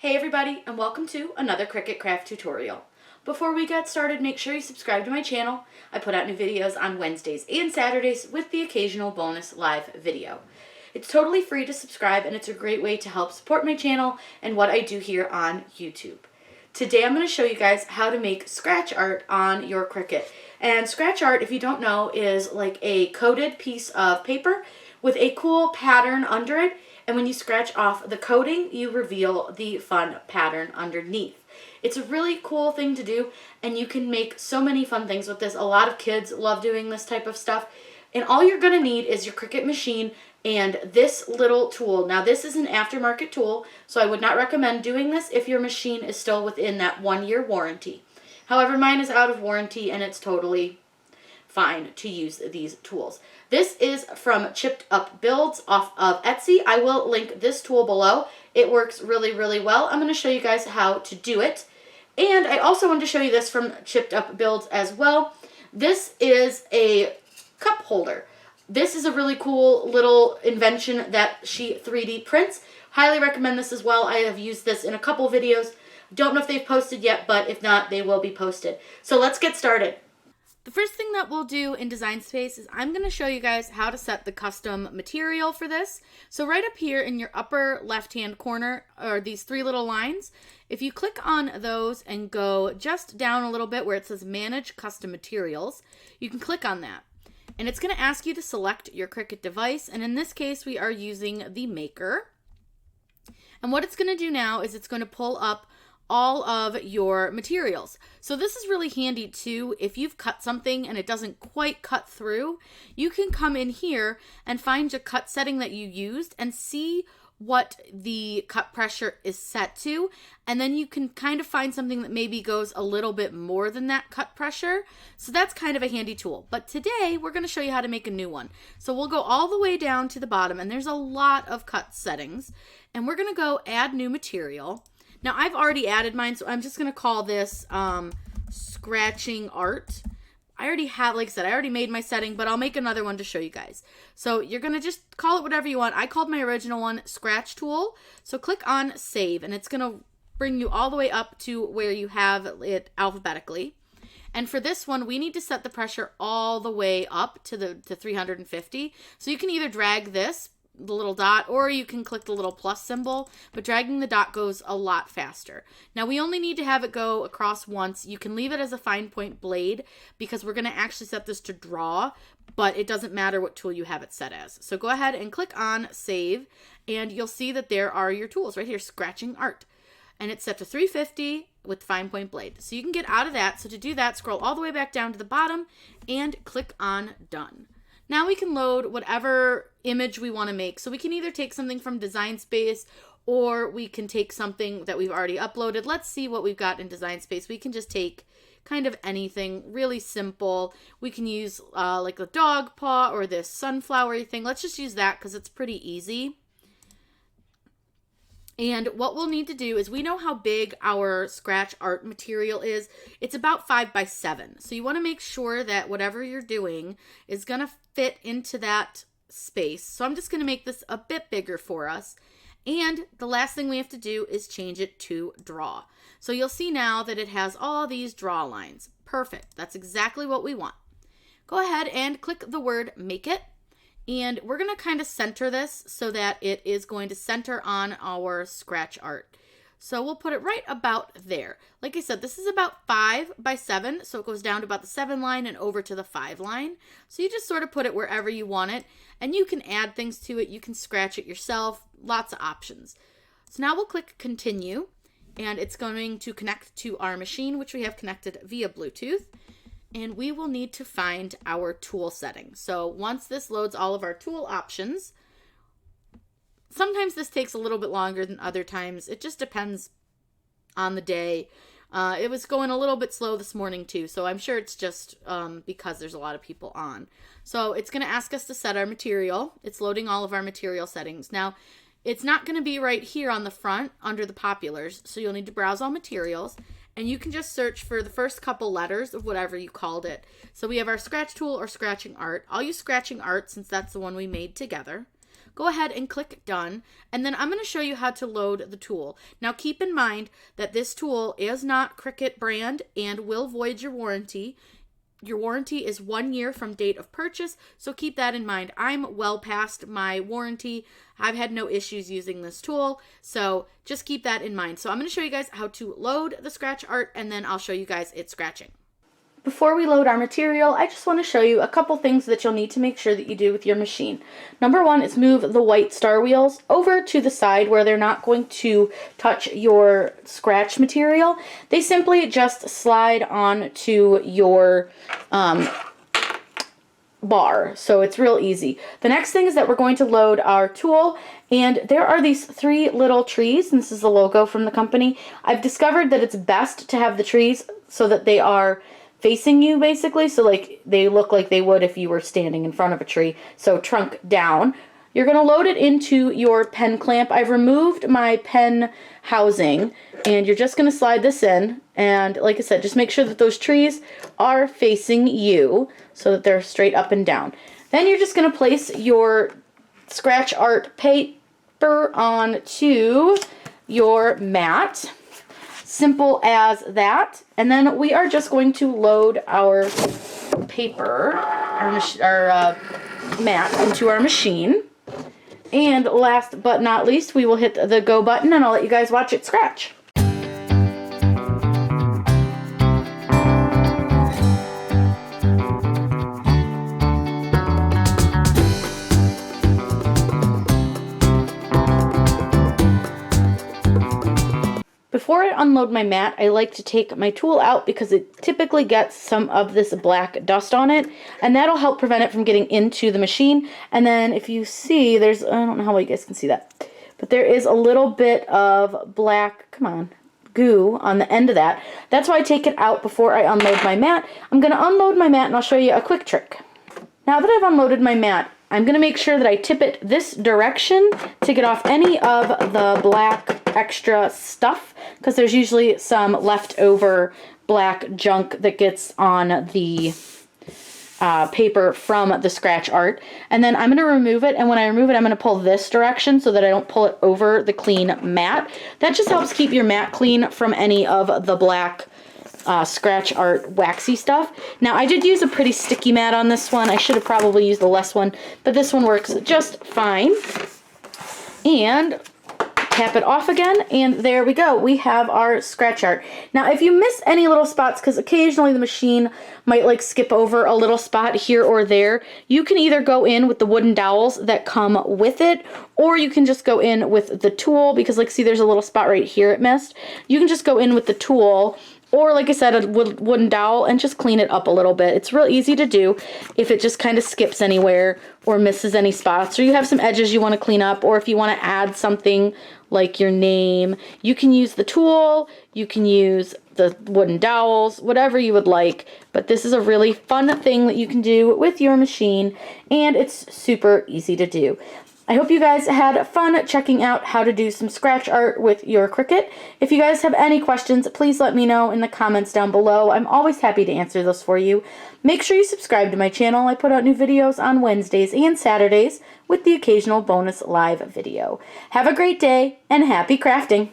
Hey everybody, and welcome to another Cricut craft tutorial. Before we get started, make sure you subscribe to my channel. I put out new videos on Wednesdays and Saturdays with the occasional bonus live video. It's totally free to subscribe, and it's a great way to help support my channel and what I do here on YouTube. Today I'm going to show you guys how to make scratch art on your Cricut. And scratch art, if you don't know, is like a coated piece of paper with a cool pattern under it. And when you scratch off the coating, you reveal the fun pattern underneath. It's a really cool thing to do, and you can make so many fun things with this. A lot of kids love doing this type of stuff. And all you're going to need is your Cricut machine and this little tool. Now, this is an aftermarket tool, so I would not recommend doing this if your machine is still within that 1-year warranty. However, mine is out of warranty, and it's totally fine to use these tools. This is from Chipped Up Builds off of Etsy. I will link this tool below. It works really, really well. I'm going to show you guys how to do it. And I also wanted to show you this from Chipped Up Builds as well. This is a cup holder. This is a really cool little invention that she 3D prints. Highly recommend this as well. I have used this in a couple videos. Don't know if they've posted yet, but if not, they will be posted. So let's get started. The first thing that we'll do in Design Space is I'm going to show you guys how to set the custom material for this. So right up here in your upper left-hand corner are these 3 little lines. If you click on those and go just down a little bit where it says Manage Custom Materials, you can click on that. And it's going to ask you to select your Cricut device. And in this case, we are using the Maker. And what it's going to do now is it's going to pull up all of your materials. So this is really handy too. If you've cut something and it doesn't quite cut through, you can come in here and find your cut setting that you used and see what the cut pressure is set to, and then you can kind of find something that maybe goes a little bit more than that cut pressure. So that's kind of a handy tool. But today we're going to show you how to make a new one. So we'll go all the way down to the bottom, and there's a lot of cut settings, and we're going to go add new material. Now, I've already added mine, so I'm just going to call this scratching art. I already have, like I said, I already made my setting, but I'll make another one to show you guys. So you're going to just call it whatever you want. I called my original one Scratch Tool. So click on Save, and it's going to bring you all the way up to where you have it alphabetically. And for this one, we need to set the pressure all the way up to 350. So you can either drag this, the little dot, or you can click the little plus symbol, but dragging the dot goes a lot faster. Now we only need to have it go across once. You can leave it as a fine point blade because we're going to actually set this to draw, but it doesn't matter what tool you have it set as. So go ahead and click on Save, and you'll see that there are your tools right here, Scratching Art. And it's set to 350 with fine point blade. So you can get out of that. So to do that, scroll all the way back down to the bottom and click on Done. Now we can load whatever image we want to make. So we can either take something from Design Space, or we can take something that we've already uploaded. Let's see what we've got in Design Space. We can just take kind of anything really simple. We can use like a dog paw or this sunflower thing. Let's just use that because it's pretty easy. And what we'll need to do is we know how big our scratch art material is. It's about 5 by 7. So you want to make sure that whatever you're doing is going to fit into that space. So I'm just going to make this a bit bigger for us. And the last thing we have to do is change it to draw. So you'll see now that it has all these draw lines. Perfect. That's exactly what we want. Go ahead and click the word Make It. And we're going to kind of center this so that it is going to center on our scratch art. So we'll put it right about there. Like I said, this is about 5 by 7, so it goes down to about the 7 line and over to the 5 line. So you just sort of put it wherever you want it, and you can add things to it. You can scratch it yourself. Lots of options. So now we'll click Continue, and it's going to connect to our machine, which we have connected via Bluetooth. And we will need to find our tool setting. So once this loads all of our tool options, sometimes this takes a little bit longer than other times. It just depends on the day. It was going a little bit slow this morning too, so I'm sure it's just because there's a lot of people on. So it's going to ask us to set our material. It's loading all of our material settings. Now, it's not going to be right here on the front under the populars, so you'll need to browse all materials. And you can just search for the first couple letters of whatever you called it. So we have our scratch tool or scratching art. I'll use scratching art since that's the one we made together. go ahead and click done, and then I'm going to show you how to load the tool. Now keep in mind that this tool is not Cricut brand and will void your warranty. Your warranty is 1 year from date of purchase, so keep that in mind. I'm well past my warranty. I've had no issues using this tool, so just keep that in mind. So I'm going to show you guys how to load the scratch art, and then I'll show you guys it scratching. Before we load our material, I just want to show you a couple things that you'll need to make sure that you do with your machine. Number one is move the white star wheels over to the side where they're not going to touch your scratch material. They simply just slide onto your bar, so it's real easy. The next thing is that we're going to load our tool, and there are these 3 little trees, and this is the logo from the company. I've discovered that it's best to have the trees so that they are facing you, basically, so like they look like they would if you were standing in front of a tree, so trunk down. You're going to load it into your pen clamp. I've removed my pen housing, and you're just going to slide this in, and like I said, just make sure that those trees are facing you so that they're straight up and down. Then you're just going to place your scratch art paper onto your mat. Simple as that. And then we are just going to load our paper, our mat into our machine. And last but not least, we will hit the go button, and I'll let you guys watch it scratch. Before I unload my mat, I like to take my tool out because it typically gets some of this black dust on it, and that'll help prevent it from getting into the machine. And then if you see, there's, I don't know how well you guys can see that, but there is a little bit of black, goo on the end of that. That's why I take it out before I unload my mat. I'm going to unload my mat, and I'll show you a quick trick. Now that I've unloaded my mat, I'm going to make sure that I tip it this direction to get off any of the black extra stuff, because there's usually some leftover black junk that gets on the paper from the scratch art. And then I'm going to remove it, and when I remove it, I'm going to pull this direction so that I don't pull it over the clean mat. That just helps keep your mat clean from any of the black scratch art waxy stuff. Now I did use a pretty sticky mat on this one. I should have probably used a less one, but this one works just fine. And tap it off again, and there we go. We have our scratch art. Now if you miss any little spots, because occasionally the machine might like skip over a little spot here or there, you can either go in with the wooden dowels that come with it, or you can just go in with the tool, because like see there's a little spot right here it missed. You can just go in with the tool, or like I said, a wooden dowel, and just clean it up a little bit. It's real easy to do if it just kind of skips anywhere or misses any spots, or you have some edges you want to clean up, or if you want to add something like your name. You can use the tool, you can use the wooden dowels, whatever you would like, but this is a really fun thing that you can do with your machine, and it's super easy to do. I hope you guys had fun checking out how to do some scratch art with your Cricut. If you guys have any questions, please let me know in the comments down below. I'm always happy to answer those for you. Make sure you subscribe to my channel. I put out new videos on Wednesdays and Saturdays with the occasional bonus live video. Have a great day and happy crafting!